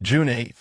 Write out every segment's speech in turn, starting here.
June 8,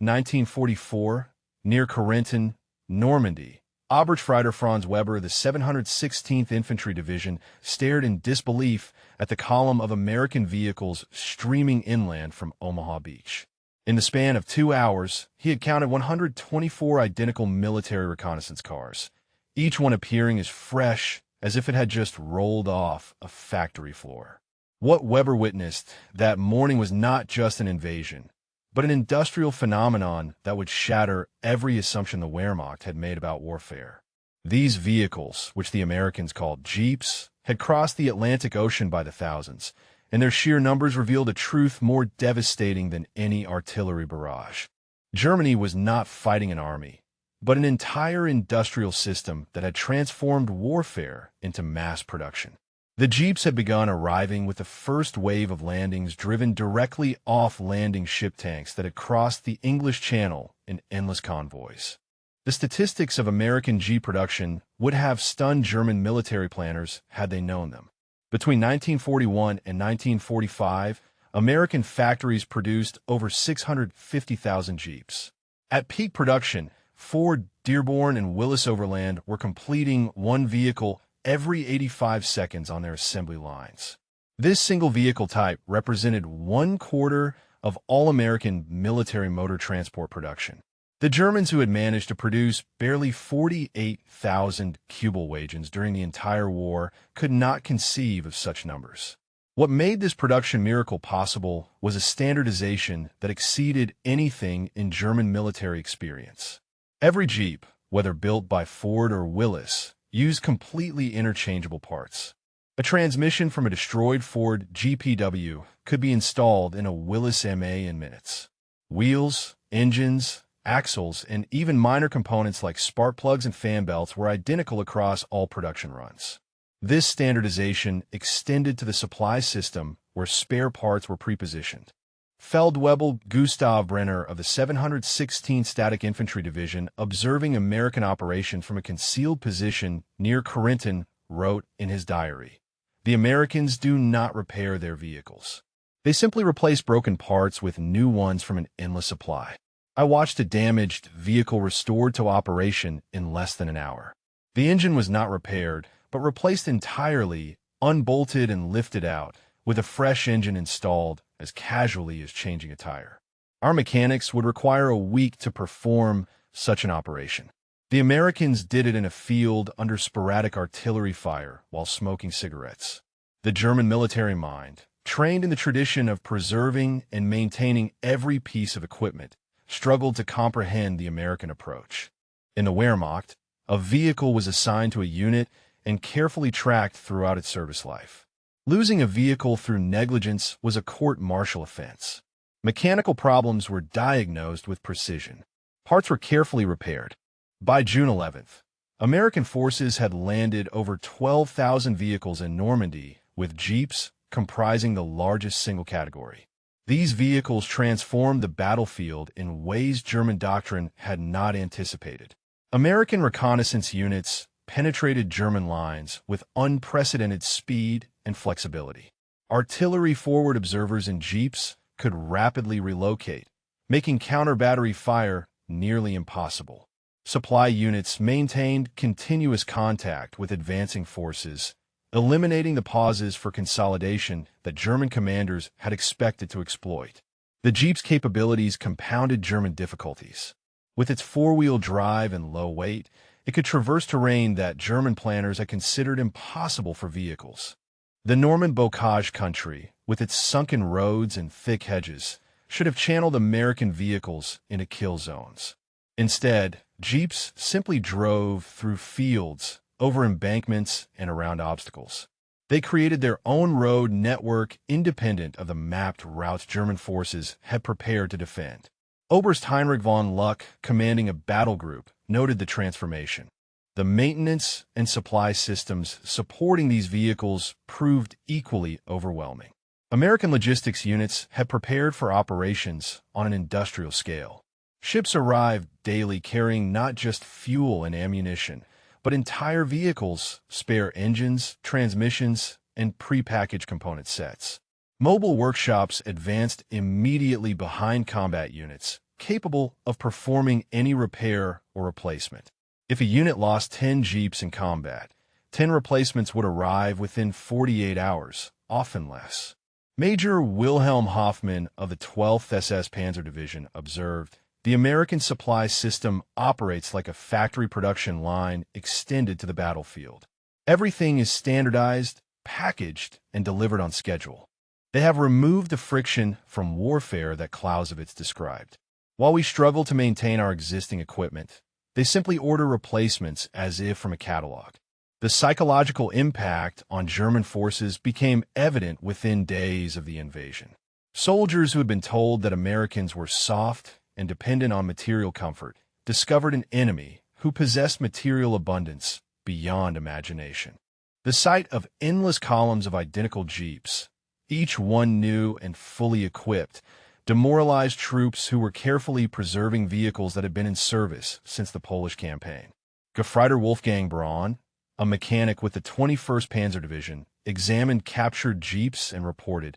1944, near Corentin, Normandy, Oberstfreiter Franz Weber, the 716th Infantry Division, stared in disbelief at the column of American vehicles streaming inland from Omaha Beach. In the span of 2 hours, he had counted 124 identical military reconnaissance cars, each one appearing as fresh as if it had just rolled off a factory floor. What Weber witnessed that morning was not just an invasion, but an industrial phenomenon that would shatter every assumption the Wehrmacht had made about warfare. These vehicles, which the Americans called jeeps, had crossed the Atlantic Ocean by the thousands, and their sheer numbers revealed a truth more devastating than any artillery barrage. Germany was not fighting an army, but an entire industrial system that had transformed warfare into mass production. The jeeps had begun arriving with the first wave of landings driven directly off landing ship tanks that had crossed the English Channel in endless convoys. The statistics of American jeep production would have stunned German military planners had they known them. Between 1941 and 1945, American factories produced over 650,000 jeeps. At peak production, Ford, Dearborn, and Willis Overland were completing one vehicle every 85 seconds on their assembly lines. This single vehicle type represented 1/4 of all American military motor transport production. The Germans, who had managed to produce barely 48,000 Kübelwagens during the entire war, could not conceive of such numbers. What made this production miracle possible was a standardization that exceeded anything in German military experience. Every Jeep, whether built by Ford or Willis, used completely interchangeable parts. A transmission from a destroyed Ford GPW could be installed in a Willis MA in minutes. Wheels, engines, axles, and even minor components like spark plugs and fan belts were identical across all production runs. This standardization extended to the supply system where spare parts were prepositioned. Feldwebel Gustav Brenner of the 716th Static Infantry Division, observing American operation from a concealed position near Corentin, wrote in his diary, "The Americans do not repair their vehicles. They simply replace broken parts with new ones from an endless supply. I watched a damaged vehicle restored to operation in less than an hour. The engine was not repaired, but replaced entirely, unbolted and lifted out, with a fresh engine installed as casually as changing a tire. Our mechanics would require a week to perform such an operation. The Americans did it in a field under sporadic artillery fire while smoking cigarettes." The German military mind, trained in the tradition of preserving and maintaining every piece of equipment, struggled to comprehend the American approach. In the Wehrmacht, a vehicle was assigned to a unit and carefully tracked throughout its service life. Losing a vehicle through negligence was a court-martial offense. Mechanical problems were diagnosed with precision. Parts were carefully repaired. By June 11th, American forces had landed over 12,000 vehicles in Normandy, with jeeps comprising the largest single category. These vehicles transformed the battlefield in ways German doctrine had not anticipated. American reconnaissance units penetrated German lines with unprecedented speed and flexibility. Artillery forward observers in jeeps could rapidly relocate, making counter-battery fire nearly impossible. Supply units maintained continuous contact with advancing forces, eliminating the pauses for consolidation that German commanders had expected to exploit. The jeep's capabilities compounded German difficulties. With its four-wheel drive and low weight, it could traverse terrain that German planners had considered impossible for vehicles. The Norman Bocage country, with its sunken roads and thick hedges, should have channeled American vehicles into kill zones. Instead, jeeps simply drove through fields, over embankments, and around obstacles. They created their own road network independent of the mapped routes German forces had prepared to defend. Oberst Heinrich von Luck, commanding a battle group, noted the transformation. The maintenance and supply systems supporting these vehicles proved equally overwhelming. American logistics units had prepared for operations on an industrial scale. Ships arrived daily carrying not just fuel and ammunition, but entire vehicles, spare engines, transmissions, and prepackaged component sets. Mobile workshops advanced immediately behind combat units, capable of performing any repair or replacement. If a unit lost 10 jeeps in combat, 10 replacements would arrive within 48 hours, often less. Major Wilhelm Hoffmann of the 12th SS Panzer Division observed, "The American supply system operates like a factory production line extended to the battlefield. Everything is standardized, packaged, and delivered on schedule. They have removed the friction from warfare that Clausewitz described. While we struggle to maintain our existing equipment, they simply order replacements as if from a catalog." The psychological impact on German forces became evident within days of the invasion. Soldiers who had been told that Americans were soft and dependent on material comfort discovered an enemy who possessed material abundance beyond imagination. The sight of endless columns of identical jeeps, each one new and fully equipped, demoralized troops who were carefully preserving vehicles that had been in service since the Polish campaign. Gefreiter Wolfgang Braun, a mechanic with the 21st Panzer Division, examined captured jeeps and reported,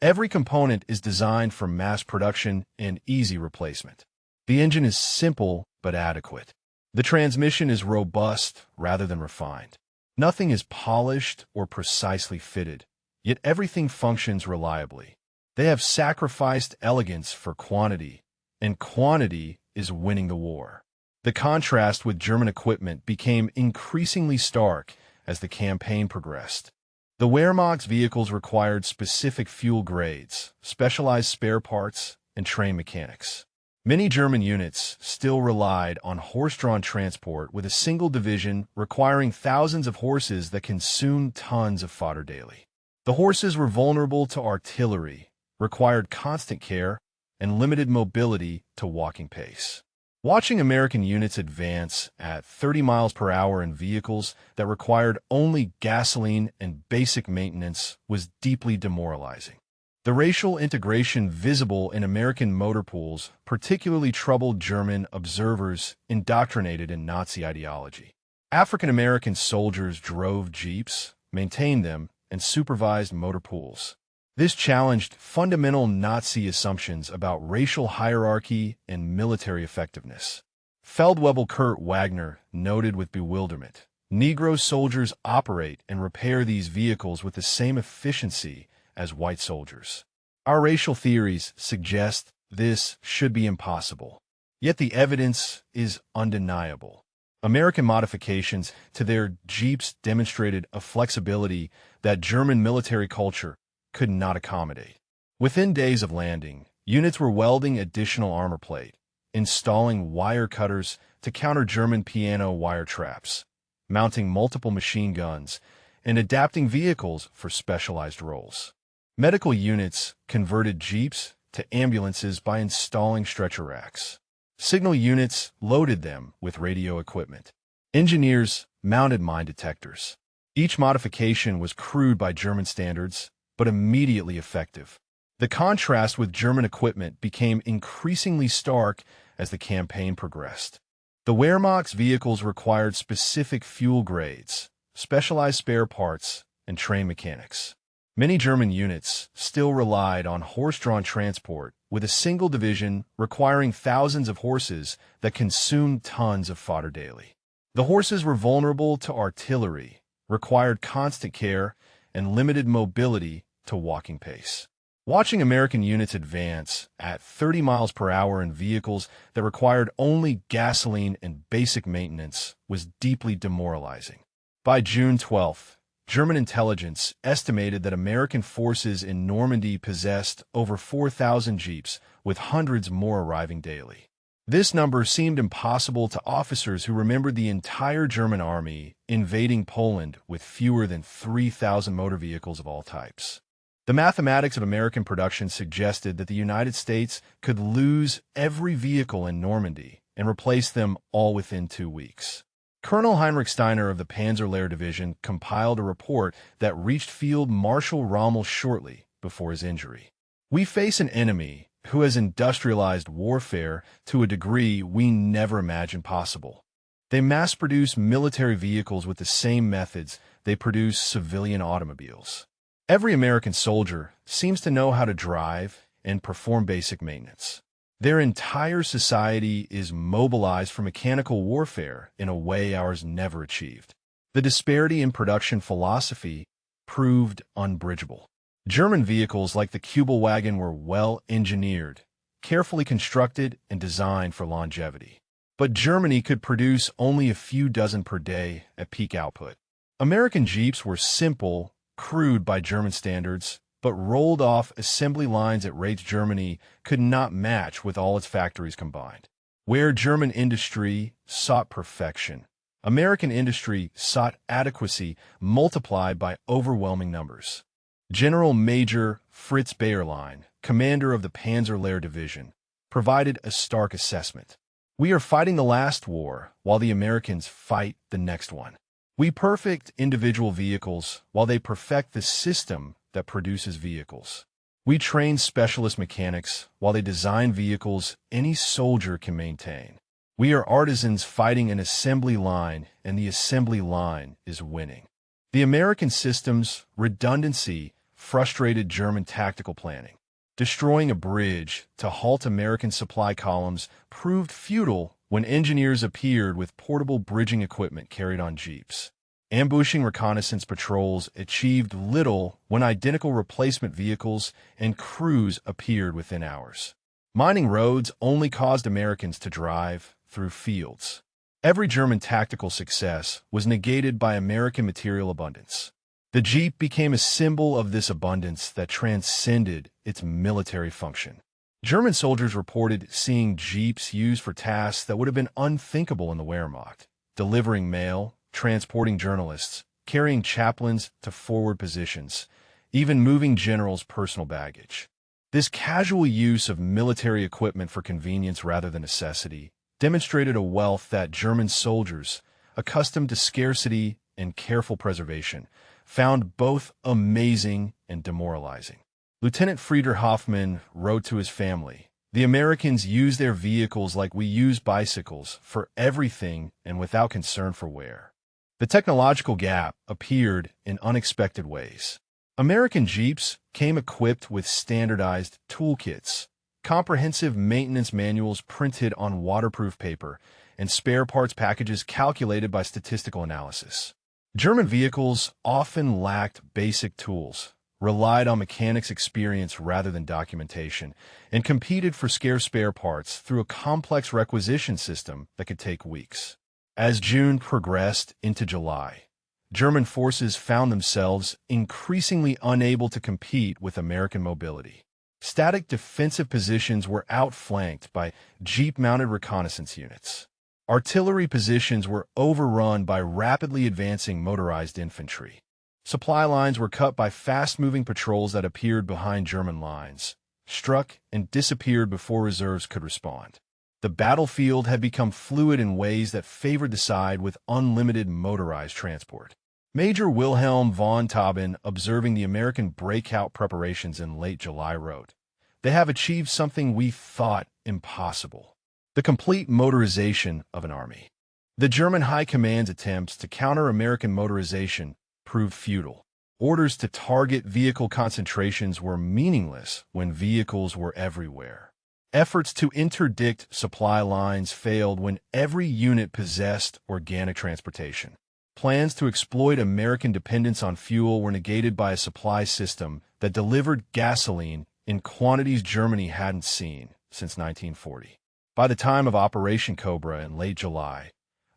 "Every component is designed for mass production and easy replacement. The engine is simple but adequate. The transmission is robust rather than refined. Nothing is polished or precisely fitted, yet everything functions reliably. They have sacrificed elegance for quantity, and quantity is winning the war." The contrast with German equipment became increasingly stark as the campaign progressed. The Wehrmacht's vehicles required specific fuel grades, specialized spare parts, and trained mechanics. Many German units still relied on horse-drawn transport, with a single division requiring thousands of horses that consumed tons of fodder daily. The horses were vulnerable to artillery, required constant care, and limited mobility to walking pace. Watching American units advance at 30 miles per hour in vehicles that required only gasoline and basic maintenance was deeply demoralizing. The racial integration visible in American motor pools particularly troubled German observers indoctrinated in Nazi ideology. African American soldiers drove jeeps, maintained them, and supervised motor pools. This challenged fundamental Nazi assumptions about racial hierarchy and military effectiveness. Feldwebel Kurt Wagner noted with bewilderment, "Negro soldiers operate and repair these vehicles with the same efficiency as white soldiers. Our racial theories suggest this should be impossible, yet the evidence is undeniable." American modifications to their jeeps demonstrated a flexibility that German military culture could not accommodate. Within days of landing, units were welding additional armor plate, installing wire cutters to counter German piano wire traps, mounting multiple machine guns, and adapting vehicles for specialized roles. Medical units converted jeeps to ambulances by installing stretcher racks. Signal units loaded them with radio equipment. Engineers mounted mine detectors. Each modification was crude by German standards, but immediately effective. The contrast with German equipment became increasingly stark as the campaign progressed. The Wehrmacht's vehicles required specific fuel grades, specialized spare parts, and trained mechanics. Many German units still relied on horse-drawn transport, with a single division requiring thousands of horses that consumed tons of fodder daily. The horses were vulnerable to artillery, required constant care, and limited mobility to walking pace. Watching American units advance at 30 miles per hour in vehicles that required only gasoline and basic maintenance was deeply demoralizing. By June 12th, German intelligence estimated that American forces in Normandy possessed over 4,000 jeeps, with hundreds more arriving daily. This number seemed impossible to officers who remembered the entire German army invading Poland with fewer than 3,000 motor vehicles of all types. The mathematics of American production suggested that the United States could lose every vehicle in Normandy and replace them all within 2 weeks. Colonel Heinrich Steiner of the Panzerlehr Division compiled a report that reached Field Marshal Rommel shortly before his injury. "We face an enemy who has industrialized warfare to a degree we never imagined possible. They mass-produce military vehicles with the same methods they produce civilian automobiles. Every American soldier seems to know how to drive and perform basic maintenance. Their entire society is mobilized for mechanical warfare in a way ours never achieved. The disparity in production philosophy proved unbridgeable. German vehicles like the Kübelwagen were well-engineered, carefully constructed, and designed for longevity. But Germany could produce only a few dozen per day at peak output. American Jeeps were simple, crude by German standards, but rolled off assembly lines at rates Germany could not match with all its factories combined. Where German industry sought perfection, American industry sought adequacy multiplied by overwhelming numbers. General Major Fritz Bayerlein, commander of the Panzer-Lehr Division, provided a stark assessment. "We are fighting the last war while the Americans fight the next one. We perfect individual vehicles while they perfect the system that produces vehicles. We train specialist mechanics while they design vehicles any soldier can maintain. We are artisans fighting an assembly line, and the assembly line is winning." The American system's redundancy frustrated German tactical planning. Destroying a bridge to halt American supply columns proved futile when engineers appeared with portable bridging equipment carried on jeeps. Ambushing reconnaissance patrols achieved little when identical replacement vehicles and crews appeared within hours. Mining roads only caused Americans to drive through fields. Every German tactical success was negated by American material abundance. The Jeep became a symbol of this abundance that transcended its military function. German soldiers reported seeing Jeeps used for tasks that would have been unthinkable in the Wehrmacht: delivering mail, transporting journalists, carrying chaplains to forward positions, even moving generals' personal baggage. This casual use of military equipment for convenience rather than necessity demonstrated a wealth that German soldiers, accustomed to scarcity and careful preservation, found both amazing and demoralizing. Lieutenant Frieder Hoffmann wrote to his family, "The Americans use their vehicles like we use bicycles, for everything and without concern for wear." The technological gap appeared in unexpected ways. American Jeeps came equipped with standardized toolkits, comprehensive maintenance manuals printed on waterproof paper, and spare parts packages calculated by statistical analysis. German vehicles often lacked basic tools, relied on mechanics' experience rather than documentation, and competed for scarce spare parts through a complex requisition system that could take weeks. As June progressed into July, German forces found themselves increasingly unable to compete with American mobility. Static defensive positions were outflanked by Jeep-mounted reconnaissance units. Artillery positions were overrun by rapidly advancing motorized infantry. Supply lines were cut by fast-moving patrols that appeared behind German lines, struck and disappeared before reserves could respond. The battlefield had become fluid in ways that favored the side with unlimited motorized transport. Major Wilhelm von Tauben, observing the American breakout preparations in late July, wrote, "They have achieved something we thought impossible: the complete motorization of an army." The German High Command's attempts to counter American motorization proved futile. Orders to target vehicle concentrations were meaningless when vehicles were everywhere. Efforts to interdict supply lines failed when every unit possessed organic transportation. Plans to exploit American dependence on fuel were negated by a supply system that delivered gasoline in quantities Germany hadn't seen since 1940. By the time of Operation Cobra in late July,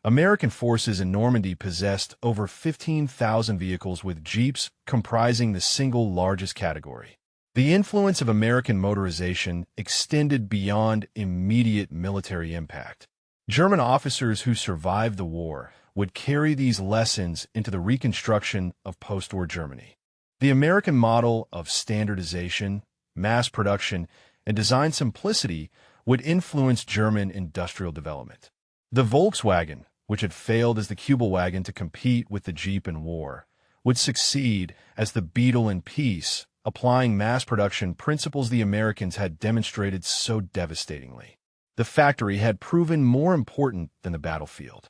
American forces in Normandy possessed over 15,000 vehicles, with Jeeps comprising the single largest category. The influence of American motorization extended beyond immediate military impact. German officers who survived the war would carry these lessons into the reconstruction of post-war Germany. The American model of standardization, mass production, and design simplicity would influence German industrial development. The Volkswagen, which had failed as the Kübelwagen to compete with the Jeep in war, would succeed as the Beetle in peace, applying mass production principles the Americans had demonstrated so devastatingly. The factory had proven more important than the battlefield.